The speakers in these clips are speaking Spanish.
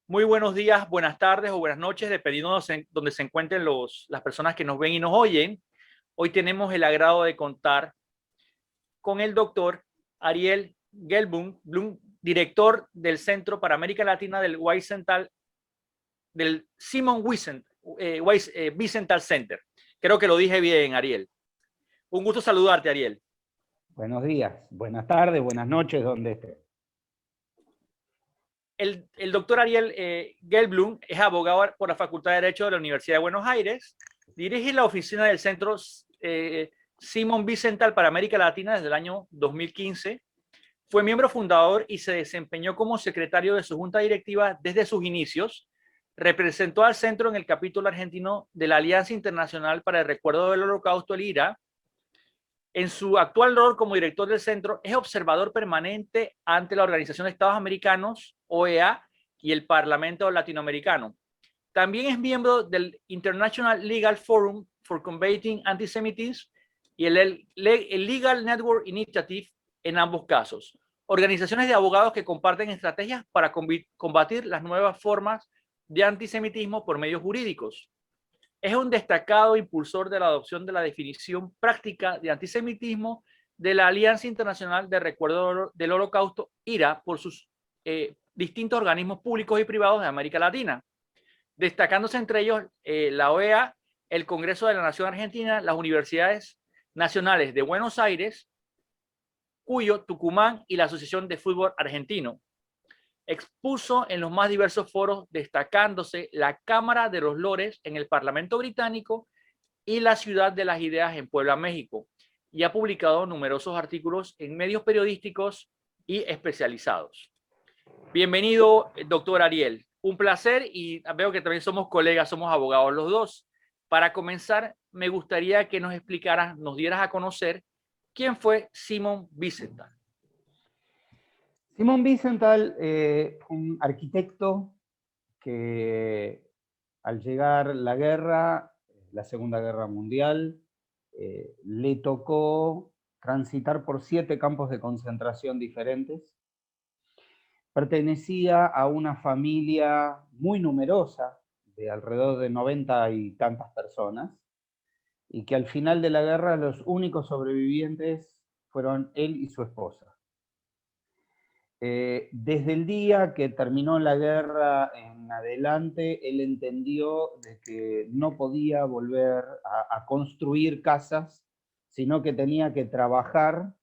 Muy buenos días, buenas tardes o buenas noches, dependiendo de donde se encuentren las personas que nos ven y nos oyen. Hoy tenemos el agrado de contar con el doctor Ariel Gelblum, director del Centro para América Latina del Simon Wiesenthal Center. Creo que lo dije bien, Ariel. Un gusto saludarte, Ariel. Buenos días, buenas tardes, buenas noches, donde esté. El doctor Ariel Gelblum es abogado por la Facultad de Derecho de la Universidad de Buenos Aires. Dirige la oficina del Centro Simon Wiesenthal para América Latina desde el año 2015. Fue miembro fundador y se desempeñó como secretario de su junta directiva desde sus inicios. Representó al centro en el capítulo argentino de la Alianza Internacional para el Recuerdo del Holocausto, el IRA. En su actual rol como director del centro, es observador permanente ante la Organización de Estados Americanos, OEA, y el Parlamento Latinoamericano. También es miembro del International Legal Forum for Combating Antisemitism y el Legal Network Initiative en ambos casos. Organizaciones de abogados que comparten estrategias para combatir las nuevas formas de antisemitismo por medios jurídicos. Es un destacado impulsor de la adopción de la definición práctica de antisemitismo de la Alianza Internacional de Recuerdo del Holocausto, IRA, por sus distintos organismos públicos y privados de América Latina, destacándose entre ellos la OEA, el Congreso de la Nación Argentina, las Universidades Nacionales de Buenos Aires, Cuyo, Tucumán y la Asociación de Fútbol Argentino. Expuso en los más diversos foros, destacándose la Cámara de los Lores en el Parlamento Británico y la Ciudad de las Ideas en Puebla, México, y ha publicado numerosos artículos en medios periodísticos y especializados. Bienvenido, doctor Ariel. Un placer, y veo que también somos colegas, somos abogados los dos. Para comenzar, me gustaría que nos explicaras, nos dieras a conocer quién fue Simon Wiesenthal. Simon Wiesenthal, un arquitecto que al llegar la guerra, la Segunda Guerra Mundial, le tocó transitar por 7 campos de concentración diferentes. Pertenecía a una familia muy numerosa, de alrededor de 90 y tantas personas, y que al final de la guerra los únicos sobrevivientes fueron él y su esposa. Desde el día que terminó la guerra en adelante, él entendió de que no podía volver a construir casas, sino que tenía que trabajar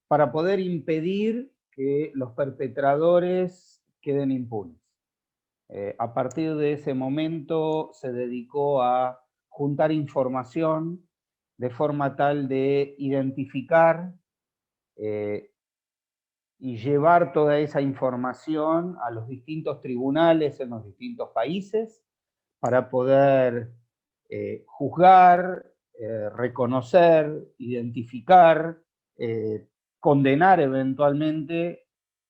para poder impedir que los perpetradores queden impunes. A partir de ese momento se dedicó a juntar información de forma tal de identificar y llevar toda esa información a los distintos tribunales en los distintos países para poder juzgar, reconocer, identificar, condenar eventualmente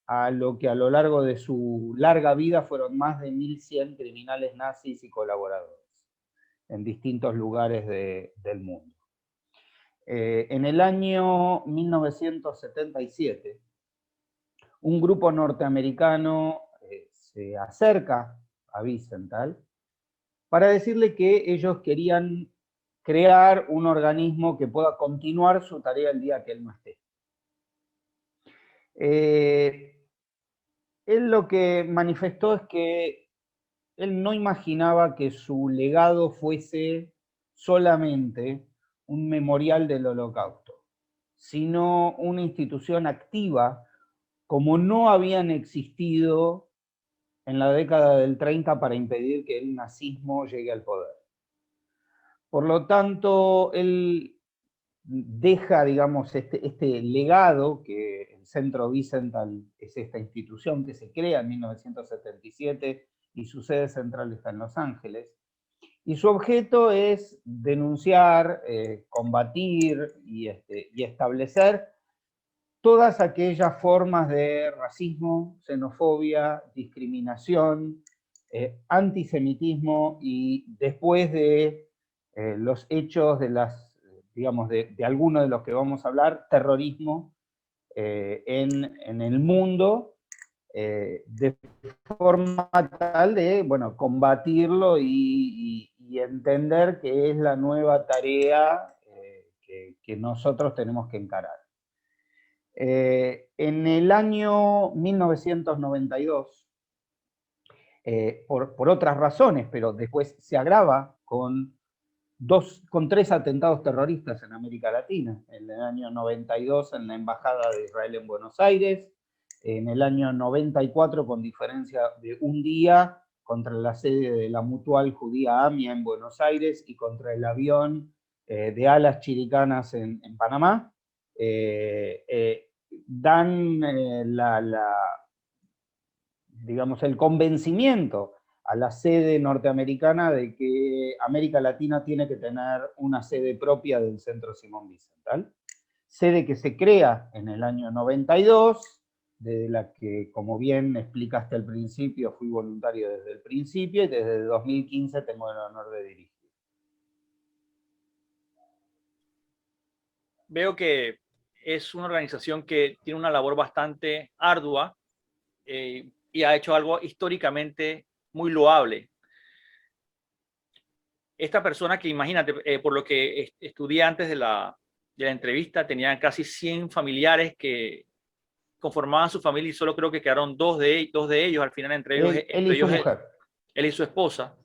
a lo que a lo largo de su larga vida fueron más de 1.100 criminales nazis y colaboradores en distintos lugares del mundo. En el año 1977, un grupo norteamericano se acerca a Wiesenthal para decirle que ellos querían crear un organismo que pueda continuar su tarea el día que él no esté. Él lo que manifestó es que él no imaginaba que su legado fuese solamente un memorial del Holocausto, sino una institución activa como no habían existido en la década del 30 para impedir que el nazismo llegue al poder. Por lo tanto, él deja, digamos, este legado, que el Centro Wiesenthal es esta institución que se crea en 1977 y su sede central está en Los Ángeles, y su objeto es denunciar, combatir y establecer todas aquellas formas de racismo, xenofobia, discriminación, antisemitismo y después de los hechos de las, digamos, de algunos de los que vamos a hablar, terrorismo en el mundo, de forma tal de, bueno, combatirlo y entender que es la nueva tarea que nosotros tenemos que encarar. En el año 1992, por otras razones, pero después se agrava con tres atentados terroristas en América Latina. En el año 92 en la Embajada de Israel en Buenos Aires, en el año 94 con diferencia de un día contra la sede de la Mutual Judía AMIA en Buenos Aires y contra el avión de alas chiricanas en Panamá, dan digamos, el convencimiento a la sede norteamericana de que América Latina tiene que tener una sede propia del Centro Simón Wiesenthal, sede que se crea en el año 92, de la que, como bien explicaste al principio, fui voluntario desde el principio y desde 2015 tengo el honor de dirigir. Veo que es una organización que tiene una labor bastante ardua y ha hecho algo históricamente muy loable. Esta persona que, imagínate, por lo que estudié antes de la entrevista, tenía casi 100 familiares que conformaban su familia y solo creo que quedaron dos de ellos al final, entre ellos, Él y su mujer. Él y su esposa.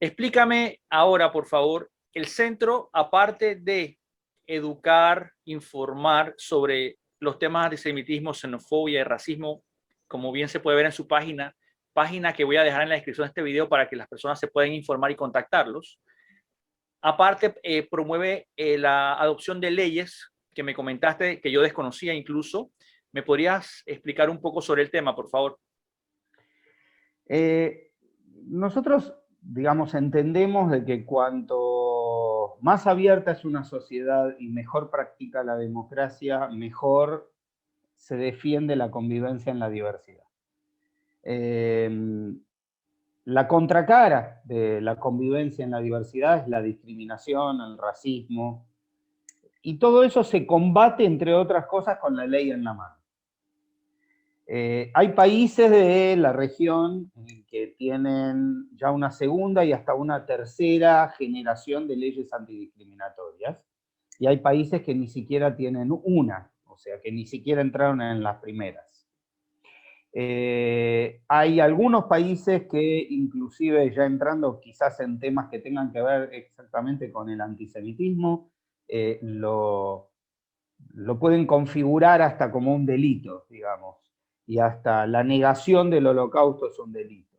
Explícame ahora, por favor, el centro, aparte de educar, informar sobre los temas de antisemitismo, xenofobia y racismo, como bien se puede ver en su página que voy a dejar en la descripción de este video para que las personas se puedan informar y contactarlos. Aparte, promueve la adopción de leyes que me comentaste, que yo desconocía incluso. ¿Me podrías explicar un poco sobre el tema, por favor? Nosotros, digamos, entendemos de que cuanto más abierta es una sociedad y mejor practica la democracia, mejor se defiende la convivencia en la diversidad. La contracara de la convivencia en la diversidad es la discriminación, el racismo, y todo eso se combate, entre otras cosas, con la ley en la mano. Hay países de la región que tienen ya una segunda y hasta una tercera generación de leyes antidiscriminatorias, y hay países que ni siquiera tienen una, o sea, que ni siquiera entraron en las primeras. Hay algunos países que, inclusive ya entrando quizás en temas que tengan que ver exactamente con el antisemitismo, lo pueden configurar hasta como un delito, digamos, y hasta la negación del holocausto es un delito.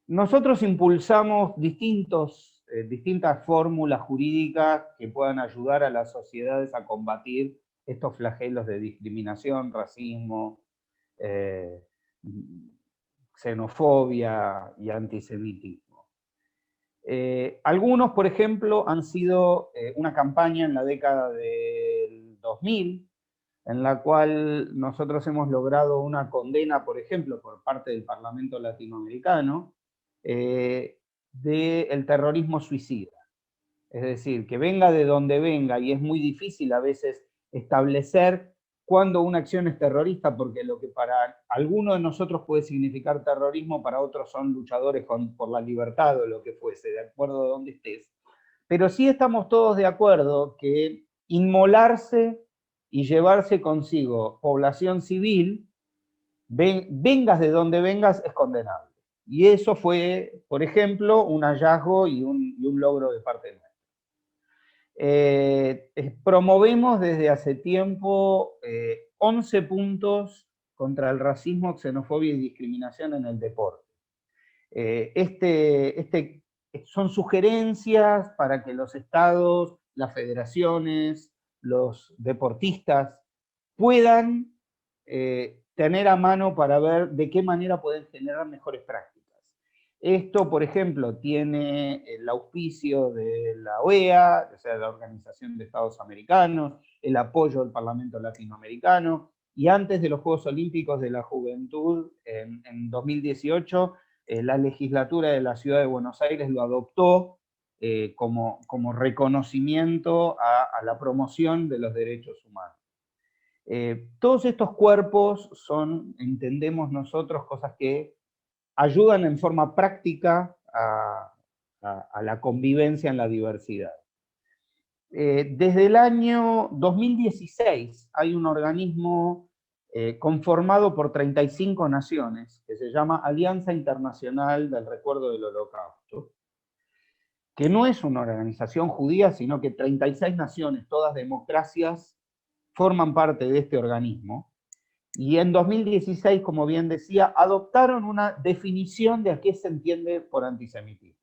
Nosotros impulsamos distintas fórmulas jurídicas que puedan ayudar a las sociedades a combatir estos flagelos de discriminación, racismo, xenofobia y antisemitismo. Algunos, por ejemplo, han sido una campaña en la década del 2000, en la cual nosotros hemos logrado una condena, por ejemplo, por parte del Parlamento Latinoamericano, del terrorismo suicida. Es decir, que venga de donde venga, y es muy difícil a veces establecer cuándo una acción es terrorista, porque lo que para algunos de nosotros puede significar terrorismo, para otros son luchadores por la libertad o lo que fuese, de acuerdo a donde estés. Pero sí estamos todos de acuerdo que inmolarse y llevarse consigo población civil, vengas de donde vengas, es condenable. Y eso fue, por ejemplo, un hallazgo y un logro de parte nuestra. Promovemos desde hace tiempo 11 puntos contra el racismo, xenofobia y discriminación en el deporte. Son sugerencias para que los estados, las federaciones, los deportistas puedan tener a mano para ver de qué manera pueden generar mejores prácticas. Esto, por ejemplo, tiene el auspicio de la OEA, o sea, de la Organización de Estados Americanos, el apoyo del Parlamento Latinoamericano, y antes de los Juegos Olímpicos de la Juventud, en 2018, la legislatura de la Ciudad de Buenos Aires lo adoptó como reconocimiento a la promoción de los derechos humanos. Todos estos cuerpos son, entendemos nosotros, cosas que ayudan en forma práctica a la convivencia en la diversidad. Desde el año 2016 hay un organismo conformado por 35 naciones que se llama Alianza Internacional del Recuerdo del Holocausto, que no es una organización judía, sino que 36 naciones, todas democracias, forman parte de este organismo. Y en 2016, como bien decía, adoptaron una definición de a qué se entiende por antisemitismo.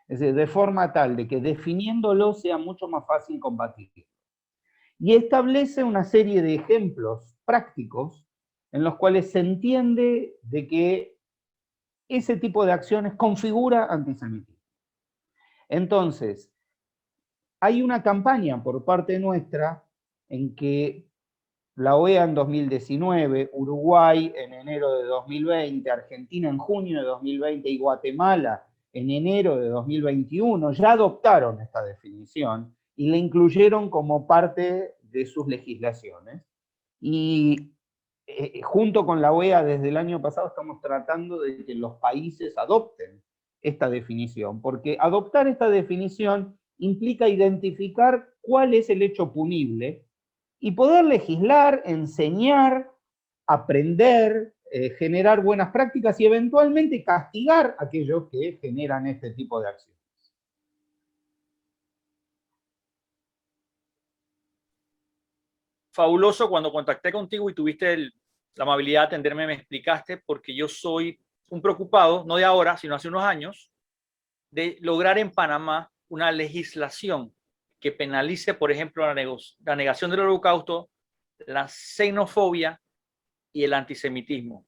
Es decir, de forma tal de que definiéndolo sea mucho más fácil combatirlo. Y establece una serie de ejemplos prácticos en los cuales se entiende de que ese tipo de acciones configura antisemitismo. Entonces, hay una campaña por parte nuestra en que la OEA en 2019, Uruguay en enero de 2020, Argentina en junio de 2020 y Guatemala en enero de 2021 ya adoptaron esta definición y la incluyeron como parte de sus legislaciones. Y junto con la OEA desde el año pasado estamos tratando de que los países adopten esta definición, porque adoptar esta definición implica identificar cuál es el hecho punible y poder legislar, enseñar, aprender, generar buenas prácticas y eventualmente castigar a aquellos que generan este tipo de acciones. Fabuloso, cuando contacté contigo y tuviste la amabilidad de atenderme, me explicaste, porque yo soy un preocupado, no de ahora, sino hace unos años, de lograr en Panamá una legislación que penalice, por ejemplo, la negación del holocausto, la xenofobia y el antisemitismo.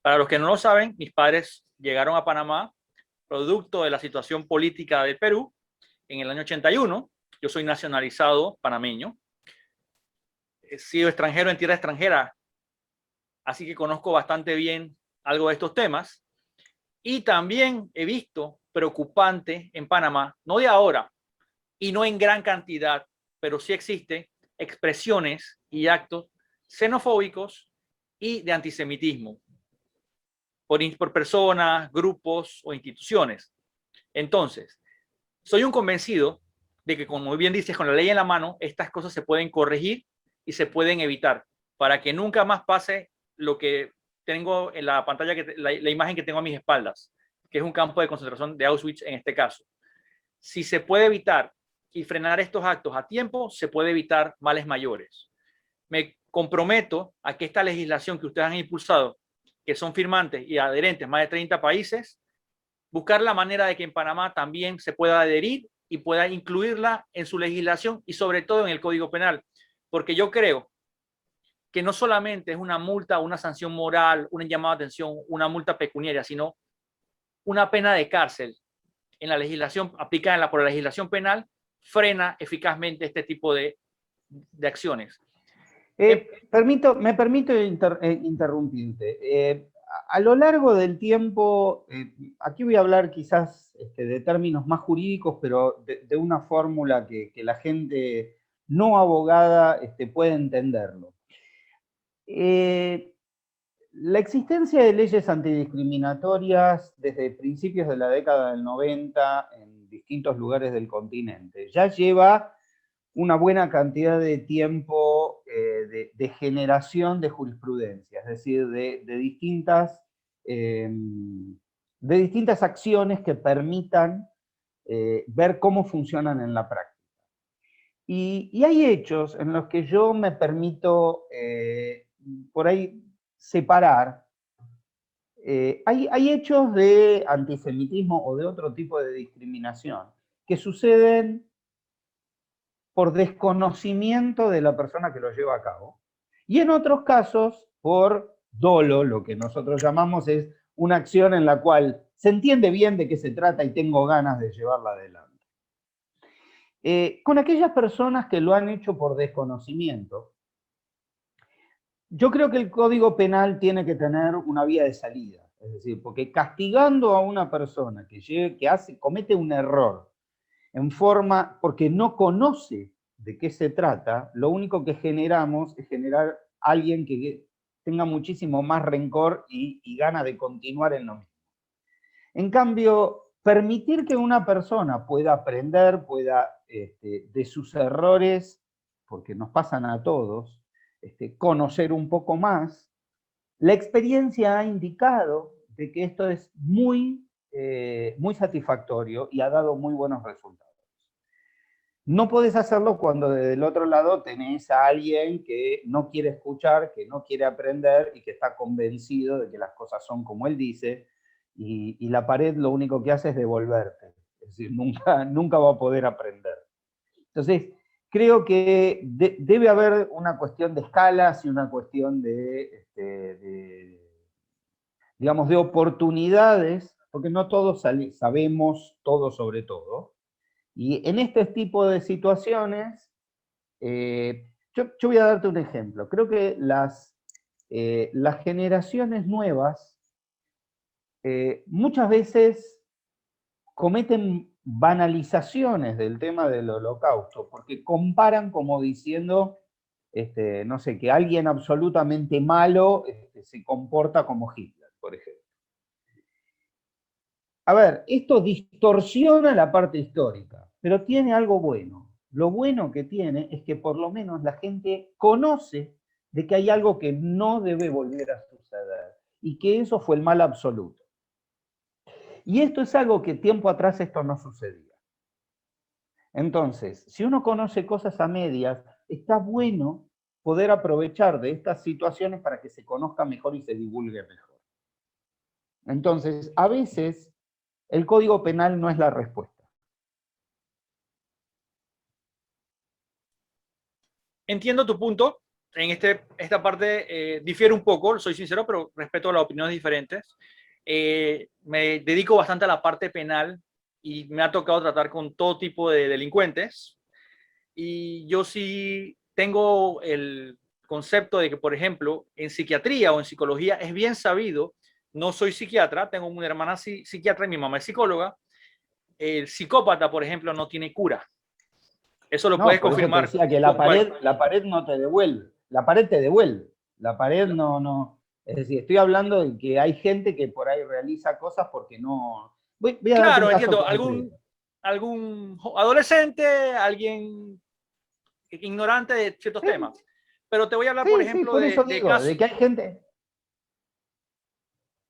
Para los que no lo saben, mis padres llegaron a Panamá producto de la situación política del Perú en el año 81. Yo soy nacionalizado panameño. He sido extranjero en tierra extranjera, así que conozco bastante bien algo de estos temas. Y también he visto preocupante en Panamá, no de ahora y no en gran cantidad, pero sí existen expresiones y actos xenofóbicos y de antisemitismo por personas, grupos o instituciones. Entonces, soy un convencido de que, como bien dices, con la ley en la mano, estas cosas se pueden corregir y se pueden evitar para que nunca más pase lo que tengo en la pantalla, la imagen que tengo a mis espaldas, que es un campo de concentración de Auschwitz en este caso. Si se puede evitar y frenar estos actos a tiempo, se puede evitar males mayores. Me comprometo a que esta legislación que ustedes han impulsado, que son firmantes y adherentes más de 30 países, buscar la manera de que en Panamá también se pueda adherir y pueda incluirla en su legislación y sobre todo en el Código Penal, porque yo creo que no solamente es una multa, una sanción moral, una llamada de atención, una multa pecuniaria, sino una pena de cárcel en la legislación aplicada por la legislación penal frena eficazmente este tipo de acciones. Me permito interrumpirte. A lo largo del tiempo, aquí voy a hablar quizás de términos más jurídicos, pero de una fórmula que la gente no abogada puede entenderlo. La existencia de leyes antidiscriminatorias desde principios de la década del 90 en distintos lugares del continente ya lleva una buena cantidad de tiempo de generación de jurisprudencia, es decir, de distintas acciones que permitan ver cómo funcionan en la práctica. Y hay hechos en los que yo me permito por ahí separar. Hay hechos de antisemitismo o de otro tipo de discriminación que suceden por desconocimiento de la persona que lo lleva a cabo. Y en otros casos, por dolo, lo que nosotros llamamos es una acción en la cual se entiende bien de qué se trata y tengo ganas de llevarla adelante. Con aquellas personas que lo han hecho por desconocimiento, yo creo que el Código Penal tiene que tener una vía de salida. Es decir, porque castigando a una persona que comete un error porque no conoce de qué se trata, lo único que generamos es generar alguien que tenga muchísimo más rencor y ganas de continuar en lo mismo. En cambio, permitir que una persona pueda aprender, pueda de sus errores, porque nos pasan a todos, conocer un poco más, la experiencia ha indicado de que esto es muy satisfactorio y ha dado muy buenos resultados. No podés hacerlo cuando desde el otro lado tenés a alguien que no quiere escuchar, que no quiere aprender y que está convencido de que las cosas son como él dice, y la pared lo único que hace es devolverte. Es decir, nunca va a poder aprender. Entonces, creo que debe haber una cuestión de escalas y una cuestión digamos, de oportunidades, porque no todos sabemos todo sobre todo. Y en este tipo de situaciones, yo voy a darte un ejemplo. Creo que las generaciones nuevas muchas veces cometen banalizaciones del tema del holocausto, porque comparan como diciendo, no sé, que alguien absolutamente malo se comporta como Hitler, por ejemplo. A ver, esto distorsiona la parte histórica, pero tiene algo bueno. Lo bueno que tiene es que por lo menos la gente conoce de que hay algo que no debe volver a suceder y que eso fue el mal absoluto. Y esto es algo que tiempo atrás esto no sucedía. Entonces, si uno conoce cosas a medias, está bueno poder aprovechar de estas situaciones para que se conozca mejor y se divulgue mejor. Entonces, a veces el Código Penal no es la respuesta. Entiendo tu punto. En esta parte difiere un poco, soy sincero, pero respeto las opiniones diferentes. Me dedico bastante a la parte penal y me ha tocado tratar con todo tipo de delincuentes. Y yo sí tengo el concepto de que, por ejemplo, en psiquiatría o en psicología es bien sabido, no soy psiquiatra, tengo una hermana psiquiatra y mi mamá es psicóloga. El psicópata, por ejemplo, no tiene cura. Eso lo No, puedes por eso te confirmar decía que con la pared no te devuelve. La pared te devuelve. La pared no. Es decir, estoy hablando de que hay gente que por ahí realiza cosas porque no. Voy a darte un Claro, caso entiendo. concreto. Algún adolescente, alguien ignorante de ciertos Sí, temas. Pero te voy a hablar, por sí, sí, ejemplo, por eso de digo, de casos. que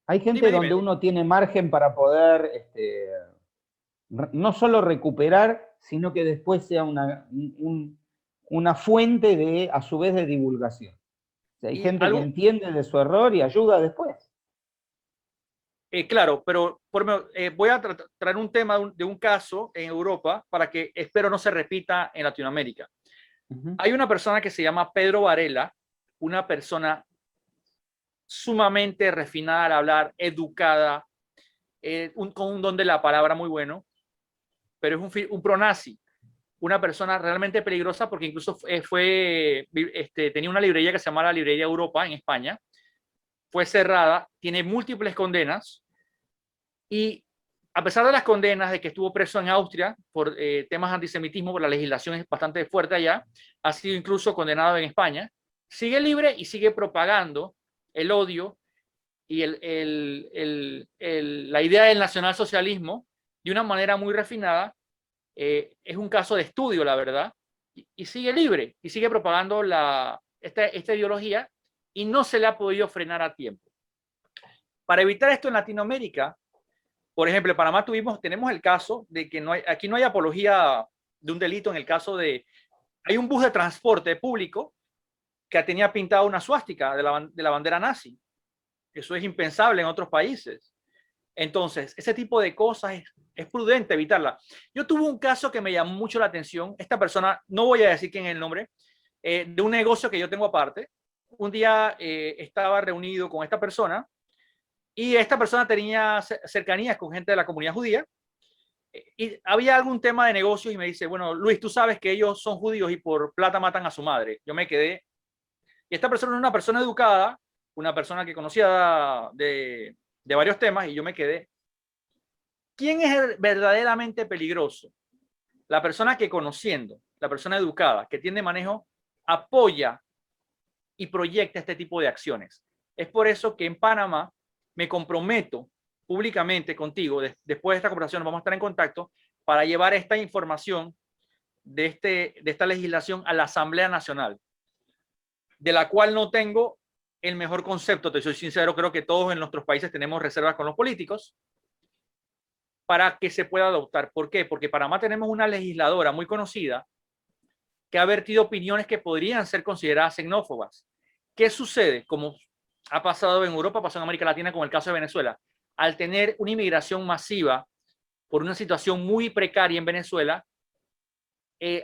hay gente Dime, donde dime. uno tiene margen para poder no solo recuperar, sino que después sea una fuente de, a su vez, de divulgación. O sea, hay Y gente que algo, entiende de su error y ayuda después. claro, pero voy a traer un tema de un caso en Europa para que espero no se repita en Latinoamérica. Hay una persona que se llama Pedro Varela, una persona sumamente refinada al hablar, educada, con un don de la palabra muy bueno, pero es un pronazi, una persona realmente peligrosa porque incluso tenía una librería que se llama la Librería Europa en España, fue cerrada, tiene múltiples condenas y a pesar de las condenas de que estuvo preso en Austria por temas de antisemitismo, por la legislación es bastante fuerte allá, ha sido incluso condenado en España, sigue libre y sigue propagando el odio y la idea del nacionalsocialismo de una manera muy refinada. Es un caso de estudio, la verdad, y sigue libre y sigue propagando esta ideología y no se le ha podido frenar a tiempo. Para evitar esto en Latinoamérica, por ejemplo, en Panamá tenemos el caso de que aquí no hay apología de un delito en el caso de, hay un bus de transporte público que tenía pintada una suástica de la bandera nazi. Eso es impensable en otros países. Entonces, ese tipo de cosas es prudente evitarla. Yo tuve un caso que me llamó mucho la atención. Esta persona, no voy a decir quién es el nombre, de un negocio que yo tengo aparte. Un día estaba reunido con esta persona y esta persona tenía cercanías con gente de la comunidad judía y había algún tema de negocios y me dice, bueno, Luis, tú sabes que ellos son judíos y por plata matan a su madre. Yo me quedé. Y esta persona es una persona educada, una persona que conocía de varios temas y yo me quedé. ¿Quién es verdaderamente peligroso? La persona que conociendo, la persona educada, que tiene manejo, apoya y proyecta este tipo de acciones. Es por eso que en Panamá me comprometo públicamente contigo, después de esta conversación vamos a estar en contacto para llevar esta información de esta legislación a la Asamblea Nacional, de la cual no tengo el mejor concepto, te soy sincero, creo que todos en nuestros países tenemos reservas con los políticos, para que se pueda adoptar. ¿Por qué? Porque en Panamá tenemos una legisladora muy conocida que ha vertido opiniones que podrían ser consideradas xenófobas. ¿Qué sucede? Como ha pasado en Europa, pasó en América Latina con el caso de Venezuela. Al tener una inmigración masiva por una situación muy precaria en Venezuela,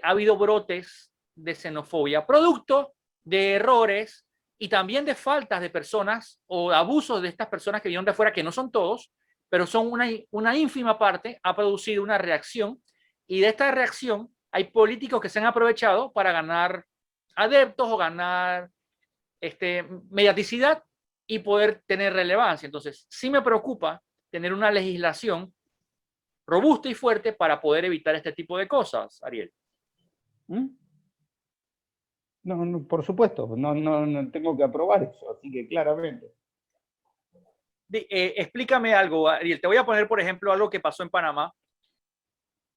ha habido brotes de xenofobia, producto de errores y también de faltas de personas o abusos de estas personas que vinieron de afuera, que no son todos, pero son una ínfima parte, ha producido una reacción, y de esta reacción hay políticos que se han aprovechado para ganar adeptos o ganar mediaticidad y poder tener relevancia. Entonces, sí me preocupa tener una legislación robusta y fuerte para poder evitar este tipo de cosas, Ariel. No, no, por supuesto, no tengo que aprobar eso, así que claramente. Explícame algo, Ariel. Te voy a poner, por ejemplo, algo que pasó en Panamá.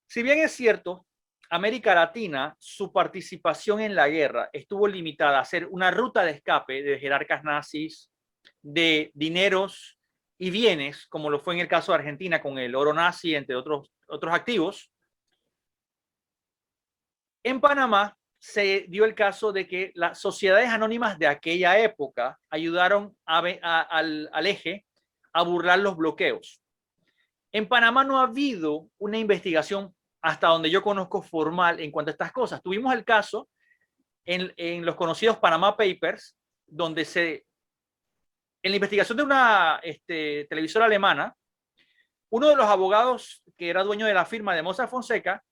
Si bien es cierto, América Latina, su participación en la guerra estuvo limitada a ser una ruta de escape de jerarcas nazis, de dineros y bienes, como lo fue en el caso de Argentina con el oro nazi, entre otros activos. En Panamá se dio el caso de que las sociedades anónimas de aquella época ayudaron al eje a burlar los bloqueos. En Panamá no ha habido una investigación, hasta donde yo conozco, formal en cuanto a estas cosas. Tuvimos el caso en los conocidos Panama Papers, donde en la investigación de una televisora alemana, uno de los abogados que era dueño de la firma de Mossack Fonseca,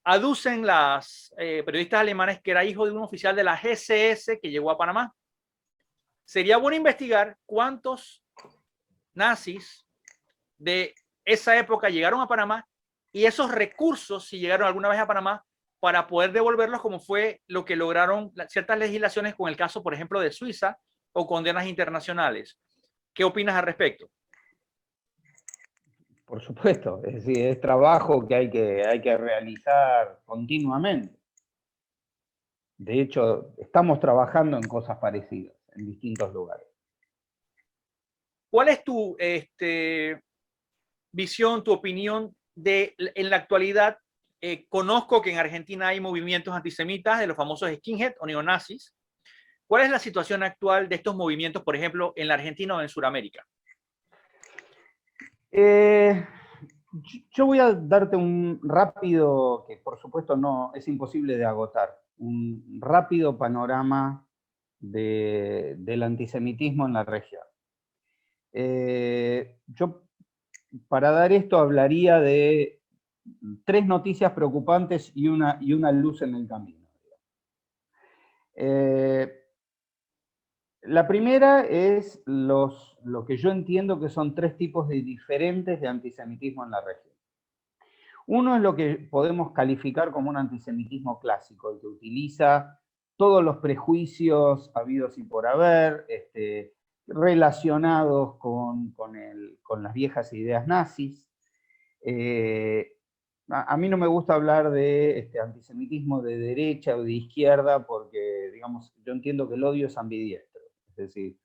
aducen las periodistas alemanes que era hijo de un oficial de la GCS que llegó a Panamá. Sería bueno investigar cuántos nazis de esa época llegaron a Panamá y esos recursos, si llegaron alguna vez a Panamá, para poder devolverlos, como fue lo que lograron ciertas legislaciones con el caso, por ejemplo, de Suiza o condenas internacionales. ¿Qué opinas al respecto? Por supuesto, es decir, es trabajo que hay que realizar continuamente. De hecho, estamos trabajando en cosas parecidas en distintos lugares. ¿Cuál es tu visión, tu opinión en la actualidad? Conozco que en Argentina hay movimientos antisemitas de los famosos skinhead o neonazis. ¿Cuál es la situación actual de estos movimientos, por ejemplo, en la Argentina o en Sudamérica? Yo voy a darte un rápido, que por supuesto no es imposible de agotar, un rápido panorama del antisemitismo en la región. Yo, para dar esto, hablaría de 3 noticias preocupantes y una luz en el camino. La primera es lo que yo entiendo que son 3 tipos diferentes de antisemitismo en la región. Uno es lo que podemos calificar como un antisemitismo clásico, el que utiliza todos los prejuicios habidos y por haber, relacionados con las viejas ideas nazis. A mí no me gusta hablar de antisemitismo de derecha o de izquierda porque, digamos, yo entiendo que el odio es ambidiestro. Es decir,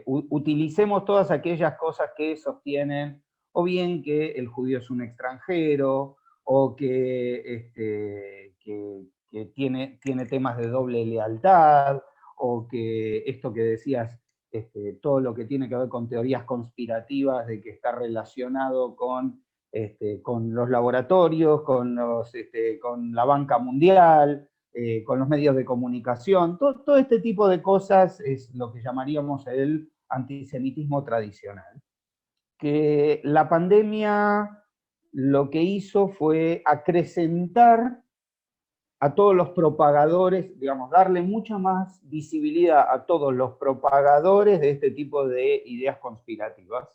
utilicemos todas aquellas cosas que sostienen o bien que el judío es un extranjero, o que tiene temas de doble lealtad, o que esto que decías, todo lo que tiene que ver con teorías conspirativas de que está relacionado con los laboratorios, con la banca mundial, con los medios de comunicación. Todo este tipo de cosas es lo que llamaríamos el antisemitismo tradicional. Que la pandemia lo que hizo fue acrecentar a todos los propagadores, digamos, darle mucha más visibilidad a todos los propagadores de este tipo de ideas conspirativas.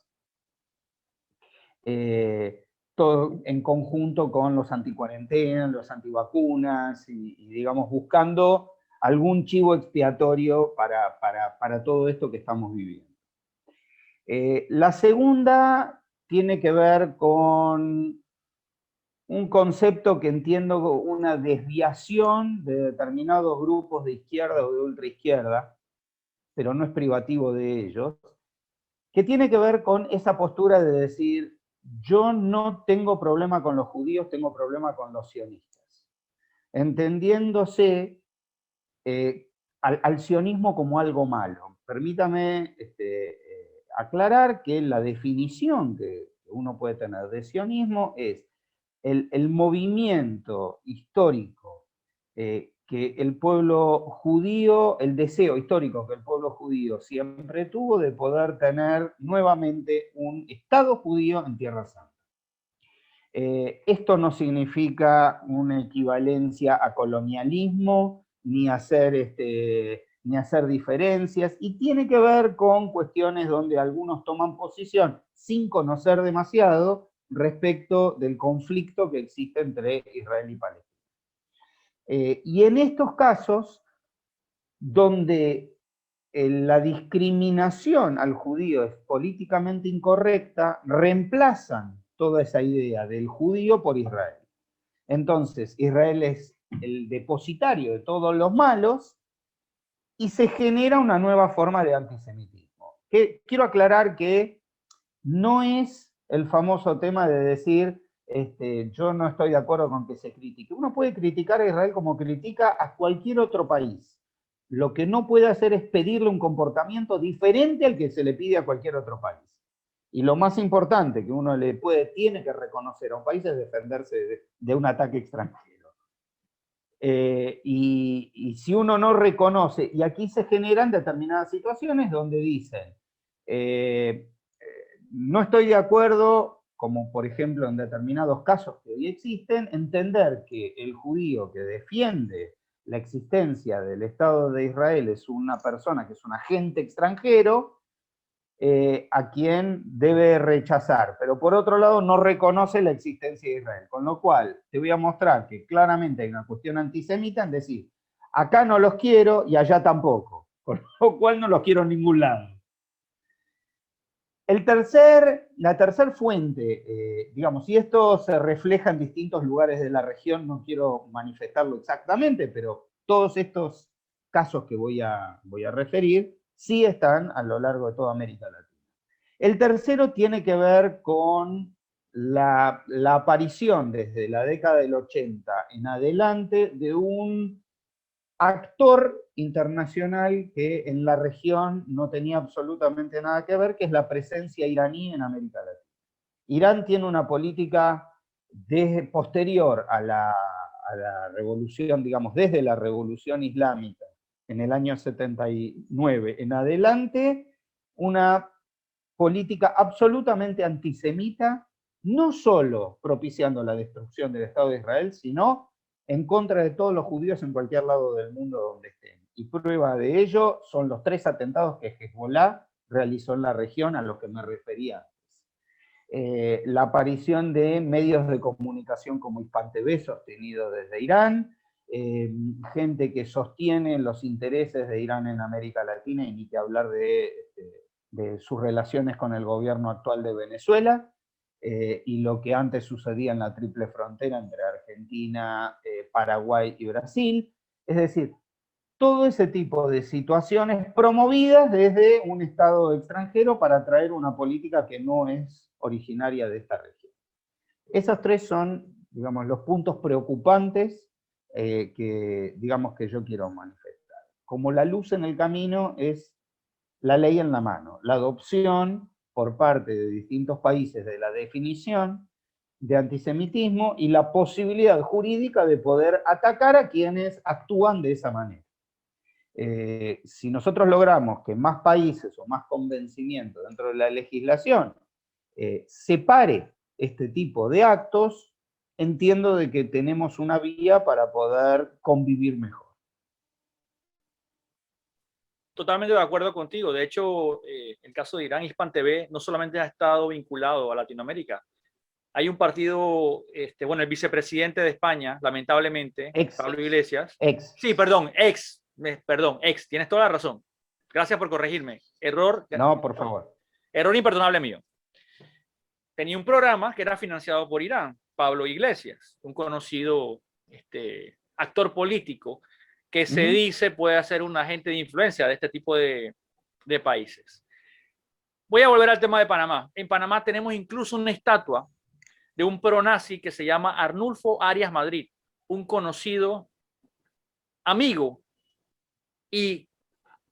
esto en conjunto con los anticuarentena, los antivacunas, y digamos, buscando algún chivo expiatorio para todo esto que estamos viviendo. La segunda tiene que ver con un concepto que entiendo una desviación de determinados grupos de izquierda o de ultraizquierda, pero no es privativo de ellos, que tiene que ver con esa postura de decir, yo no tengo problema con los judíos, tengo problema con los sionistas, entendiéndose al sionismo como algo malo. Permítame aclarar que la definición que uno puede tener de sionismo es el movimiento histórico que el pueblo judío, el deseo histórico que el pueblo judío siempre tuvo de poder tener nuevamente un Estado judío en Tierra Santa. Esto no significa una equivalencia a colonialismo, ni hacer diferencias, y tiene que ver con cuestiones donde algunos toman posición sin conocer demasiado respecto del conflicto que existe entre Israel y Palestina. Y en estos casos, donde la discriminación al judío es políticamente incorrecta, reemplazan toda esa idea del judío por Israel. Entonces, Israel es el depositario de todos los malos y se genera una nueva forma de antisemitismo. Quiero aclarar que no es el famoso tema de decir, yo no estoy de acuerdo con que se critique. Uno puede criticar a Israel como critica a cualquier otro país. Lo que no puede hacer es pedirle un comportamiento diferente al que se le pide a cualquier otro país. Y lo más importante que uno tiene que reconocer a un país es defenderse de un ataque extranjero. Y si uno no reconoce, y aquí se generan determinadas situaciones donde dicen, no estoy de acuerdo, como por ejemplo en determinados casos que hoy existen, entender que el judío que defiende la existencia del Estado de Israel es una persona que es un agente extranjero, a quien debe rechazar, pero por otro lado no reconoce la existencia de Israel, con lo cual te voy a mostrar que claramente hay una cuestión antisemita en decir, acá no los quiero y allá tampoco, con lo cual no los quiero en ningún lado. La tercera fuente, digamos, y esto se refleja en distintos lugares de la región, no quiero manifestarlo exactamente, pero todos estos casos que voy a referir sí están a lo largo de toda América Latina. El tercero tiene que ver con la aparición desde la década del 80 en adelante de un actor internacional que en la región no tenía absolutamente nada que ver, que es la presencia iraní en América Latina. Irán tiene una política posterior a la revolución, digamos, desde la revolución islámica en el año 79 en adelante, una política absolutamente antisemita, no solo propiciando la destrucción del Estado de Israel, sino en contra de todos los judíos en cualquier lado del mundo donde estén. Y prueba de ello son los 3 atentados que Hezbollah realizó en la región a los que me refería antes. La aparición de medios de comunicación como Hispan TV sostenido desde Irán, gente que sostiene los intereses de Irán en América Latina, y ni que hablar de sus relaciones con el gobierno actual de Venezuela, y lo que antes sucedía en la triple frontera entre Argentina, Paraguay y Brasil. Es decir, todo ese tipo de situaciones promovidas desde un Estado extranjero para traer una política que no es originaria de esta región. Esos 3 son, digamos, los puntos preocupantes que yo quiero manifestar. Como la luz en el camino es la ley en la mano, la adopción por parte de distintos países de la definición de antisemitismo y la posibilidad jurídica de poder atacar a quienes actúan de esa manera. Si nosotros logramos que más países o más convencimiento dentro de la legislación separe este tipo de actos, entiendo de que tenemos una vía para poder convivir mejor. Totalmente de acuerdo contigo. De hecho, el caso de Irán, Hispan TV no solamente ha estado vinculado a Latinoamérica, Hay un partido, bueno, el vicepresidente de España, lamentablemente, Pablo Iglesias. Sí, perdón, ex, tienes toda la razón. Gracias por corregirme. Error. No, por favor. Error imperdonable mío. Tenía un programa que era financiado por Irán, Pablo Iglesias, un conocido actor político que se dice puede ser un agente de influencia de este tipo de países. Voy a volver al tema de Panamá. En Panamá tenemos incluso una estatua de un pronazi que se llama Arnulfo Arias Madrid, un conocido amigo y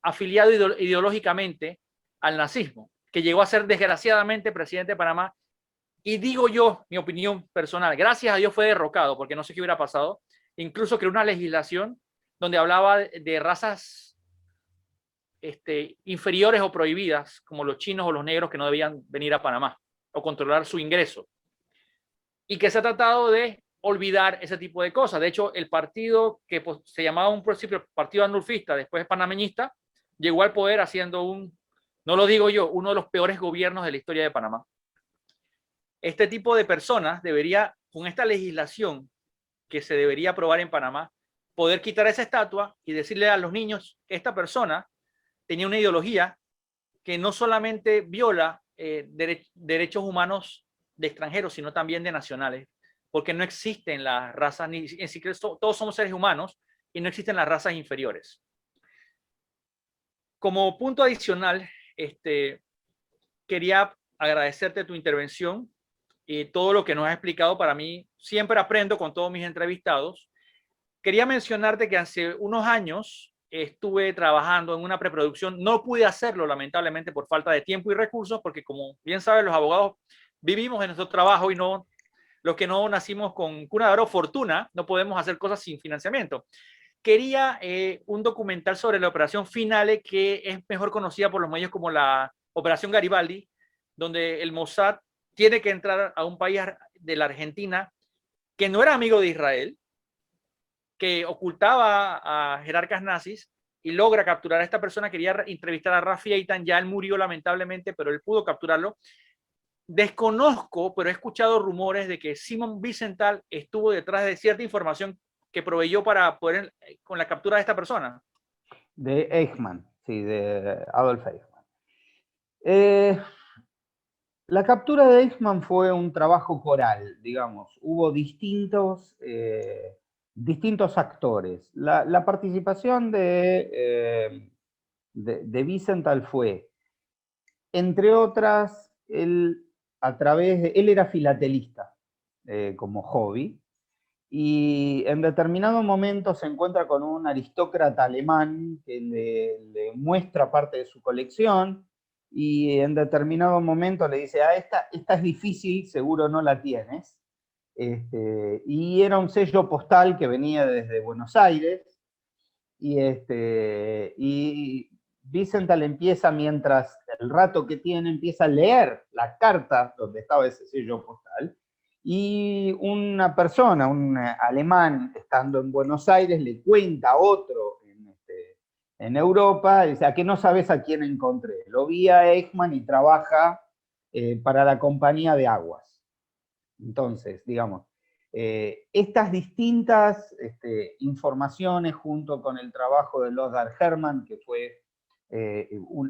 afiliado ideológicamente al nazismo, que llegó a ser desgraciadamente presidente de Panamá. Y digo yo, mi opinión personal, gracias a Dios fue derrocado, porque no sé qué hubiera pasado. Incluso creó una legislación donde hablaba de razas inferiores o prohibidas, como los chinos o los negros, que no debían venir a Panamá o controlar su ingreso. Y que se ha tratado de olvidar ese tipo de cosas. De hecho, el partido que se llamaba un principio partido anulfista, después panameñista, llegó al poder haciendo no lo digo yo, uno de los peores gobiernos de la historia de Panamá. Este tipo de personas debería, con esta legislación que se debería aprobar en Panamá, poder quitar esa estatua y decirle a los niños que esta persona tenía una ideología que no solamente viola derechos humanos de extranjeros, sino también de nacionales, porque no existen las razas, ni siquiera todos somos seres humanos y no existen las razas inferiores. Como punto adicional, quería agradecerte tu intervención y todo lo que nos has explicado. Para mí, siempre aprendo con todos mis entrevistados. Quería mencionarte que hace unos años estuve trabajando en una preproducción. No pude hacerlo, lamentablemente, por falta de tiempo y recursos, porque como bien saben, los abogados vivimos en nuestro trabajo y no, los que no nacimos con cuna de oro, fortuna, no podemos hacer cosas sin financiamiento. Quería un documental sobre la Operación Finale, que es mejor conocida por los medios como la Operación Garibaldi, donde el Mossad tiene que entrar a un país de la Argentina que no era amigo de Israel, que ocultaba a jerarcas nazis y logra capturar a esta persona. Quería entrevistar a Rafi Eitan, ya él murió lamentablemente, pero él pudo capturarlo. Desconozco, pero he escuchado rumores de que Simon Wiesenthal estuvo detrás de cierta información que proveyó para poder con la captura de esta persona. De Eichmann, sí, de Adolf Eichmann. La captura de Eichmann fue un trabajo coral, digamos. Hubo distintos actores. La participación de Wiesenthal fue, entre otras, él era filatelista como hobby, y en determinado momento se encuentra con un aristócrata alemán que le muestra parte de su colección, y en determinado momento le dice, esta es difícil, seguro no la tienes. Y era un sello postal que venía desde Buenos Aires, y Wiesenthal empieza, mientras el rato que tiene, empieza a leer la carta donde estaba ese sello postal, y una persona, un alemán, estando en Buenos Aires, le cuenta a otro en Europa, dice, ¿a qué no sabes a quién encontré? Lo vi a Eichmann y trabaja para la compañía de aguas. Entonces, digamos, estas distintas informaciones, junto con el trabajo de Lothar Hermann, que fue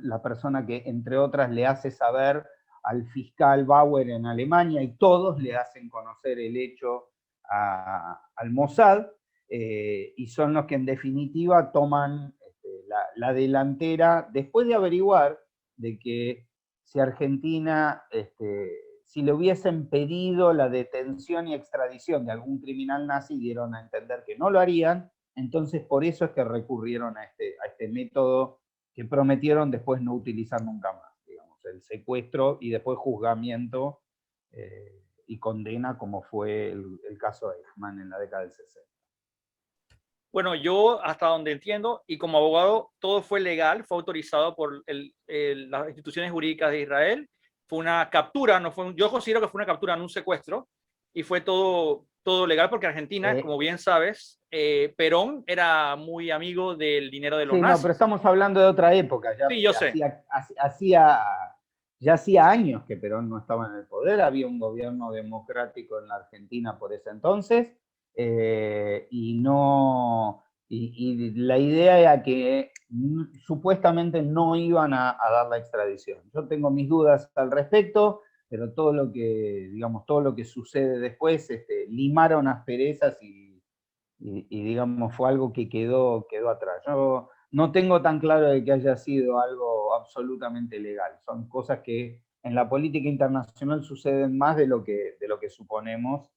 la persona que, entre otras, le hace saber al fiscal Bauer en Alemania, y todos le hacen conocer el hecho al Mossad, y son los que en definitiva toman la delantera, después de averiguar de que si Argentina, si le hubiesen pedido la detención y extradición de algún criminal nazi, dieron a entender que no lo harían. Entonces por eso es que recurrieron a este método que prometieron después no utilizar nunca más, digamos, el secuestro y después juzgamiento y condena, como fue el caso de Eichmann en la década del 60. Bueno, yo hasta donde entiendo, y como abogado, todo fue legal, fue autorizado por las instituciones jurídicas de Israel. Fue una captura, yo considero que fue una captura, no un secuestro, y fue todo legal, porque Argentina, como bien sabes, Perón era muy amigo del dinero de los nazis. No, pero estamos hablando de otra época. Ya sí, yo sé. Ya hacía años que Perón no estaba en el poder, había un gobierno democrático en la Argentina por ese entonces, y la idea era que supuestamente no iban a dar la extradición. Yo tengo mis dudas al respecto, pero todo lo que, digamos, todo lo que sucede después, limaron asperezas y digamos, fue algo que quedó atrás. Yo no tengo tan claro de que haya sido algo absolutamente legal. Son cosas que en la política internacional suceden más de lo que suponemos.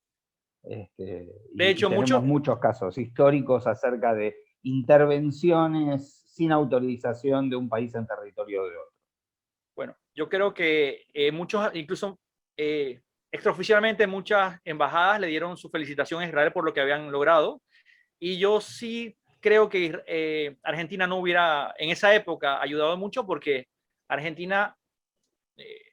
De Y hecho, tenemos mucho, muchos casos históricos acerca de intervenciones sin autorización de un país en territorio de otro. bueno, yo creo que muchos, incluso extraoficialmente, muchas embajadas le dieron su felicitación a Israel por lo que habían logrado. Y yo sí creo que Argentina no hubiera en esa época ayudado mucho porque Argentina, eh,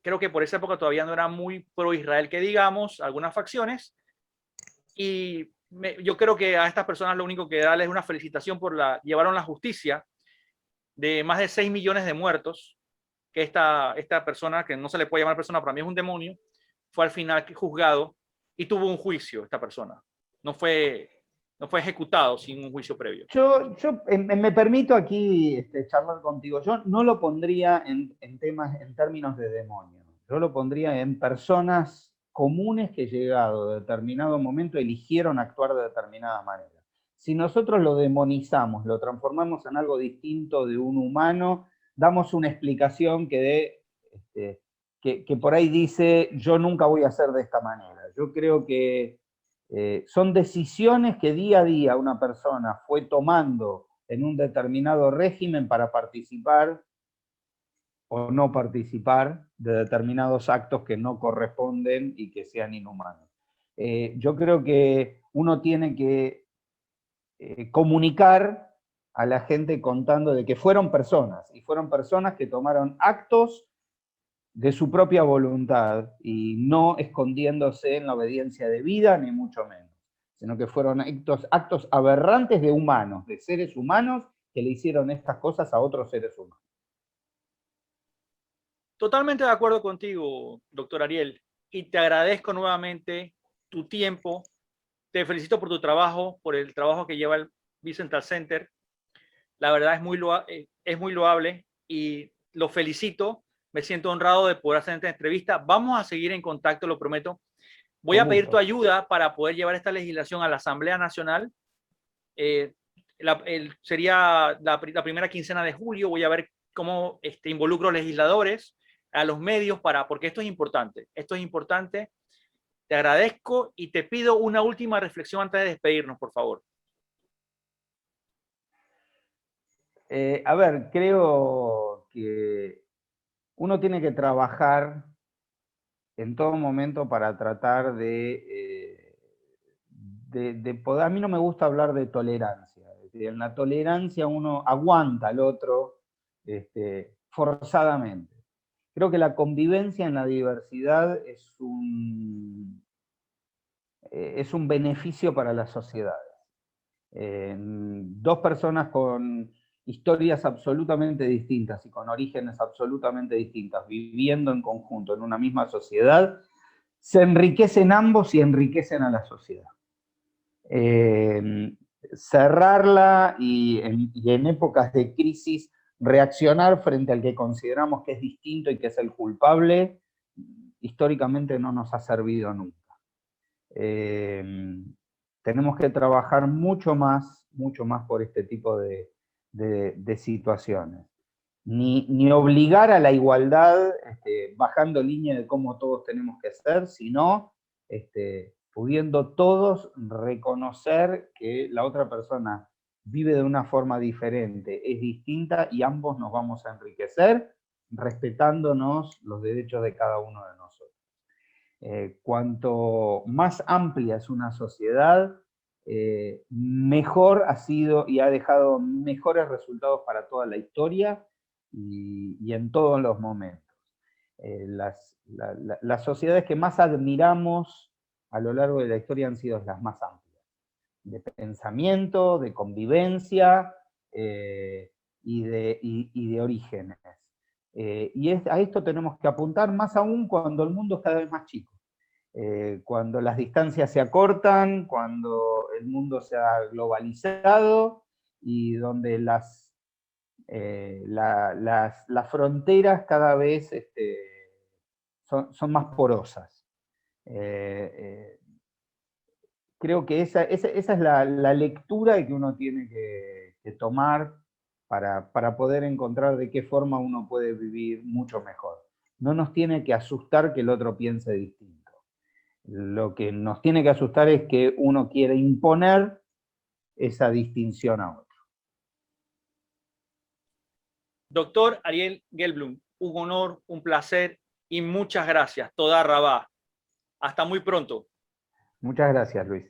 creo que por esa época todavía no era muy pro Israel, que digamos, algunas facciones. Y yo creo que a estas personas lo único que darles es una felicitación por llevaron la justicia de más de 6 millones de muertos, que esta persona, que no se le puede llamar persona, para mí es un demonio, fue al final juzgado y tuvo un juicio esta persona. No fue, no fue ejecutado sin un juicio previo. Yo me permito aquí charlar contigo. Yo no lo pondría en términos de demonio. Yo lo pondría en personas comunes que llegado a determinado momento eligieron actuar de determinada manera. Si nosotros lo demonizamos, lo transformamos en algo distinto de un humano, damos una explicación que por ahí dice, yo nunca voy a hacer de esta manera. Yo creo que son decisiones que día a día una persona fue tomando en un determinado régimen para participar o no participar de determinados actos que no corresponden y que sean inhumanos. Yo creo que uno tiene que comunicar a la gente contando de que fueron personas, y fueron personas que tomaron actos de su propia voluntad y no escondiéndose en la obediencia debida, ni mucho menos, sino que fueron actos aberrantes de humanos, de seres humanos que le hicieron estas cosas a otros seres humanos. Totalmente de acuerdo contigo, doctor Ariel, y te agradezco nuevamente tu tiempo. Te felicito por tu trabajo, por el trabajo que lleva el Bicentennial Center. La verdad es muy loable y lo felicito. Me siento honrado de poder hacer esta entrevista. Vamos a seguir en contacto, lo prometo. Voy Con a pedir tu gusto. ayuda para poder llevar esta legislación a la Asamblea Nacional. Eh, sería la primera quincena de julio. Voy a ver cómo involucro legisladores, a los medios, porque esto es importante. Esto es importante. Te agradezco y te pido una última reflexión antes de despedirnos, por favor. A ver, creo que uno tiene que trabajar en todo momento para tratar de poder. A mí no me gusta hablar de tolerancia. Es decir, en la tolerancia uno aguanta al otro forzadamente. Creo que la convivencia en la diversidad es un beneficio para las sociedades. Dos personas con historias absolutamente distintas y con orígenes absolutamente distintas, viviendo en conjunto en una misma sociedad, se enriquecen ambos y enriquecen a la sociedad. Cerrarla y en épocas de crisis reaccionar frente al que consideramos que es distinto y que es el culpable, históricamente no nos ha servido nunca. Tenemos que trabajar mucho más por este tipo de situaciones. Ni obligar a la igualdad, bajando línea de cómo todos tenemos que ser, sino pudiendo todos reconocer que la otra persona vive de una forma diferente, es distinta y ambos nos vamos a enriquecer respetándonos los derechos de cada uno de nosotros. Cuanto más amplia es una sociedad, mejor ha sido y ha dejado mejores resultados para toda la historia y en todos los momentos. Las sociedades que más admiramos a lo largo de la historia han sido las más amplias, de pensamiento, de convivencia y de orígenes. A esto tenemos que apuntar, más aún cuando el mundo es cada vez más chico. Cuando las distancias se acortan, cuando el mundo se ha globalizado y donde las fronteras cada vez son más porosas. Creo que esa es la lectura que uno tiene que tomar para poder encontrar de qué forma uno puede vivir mucho mejor. No nos tiene que asustar que el otro piense distinto. Lo que nos tiene que asustar es que uno quiere imponer esa distinción a otro. Doctor Ariel Gelblum, un honor, un placer y muchas gracias. Toda Rabá. Hasta muy pronto. Muchas gracias, Luis.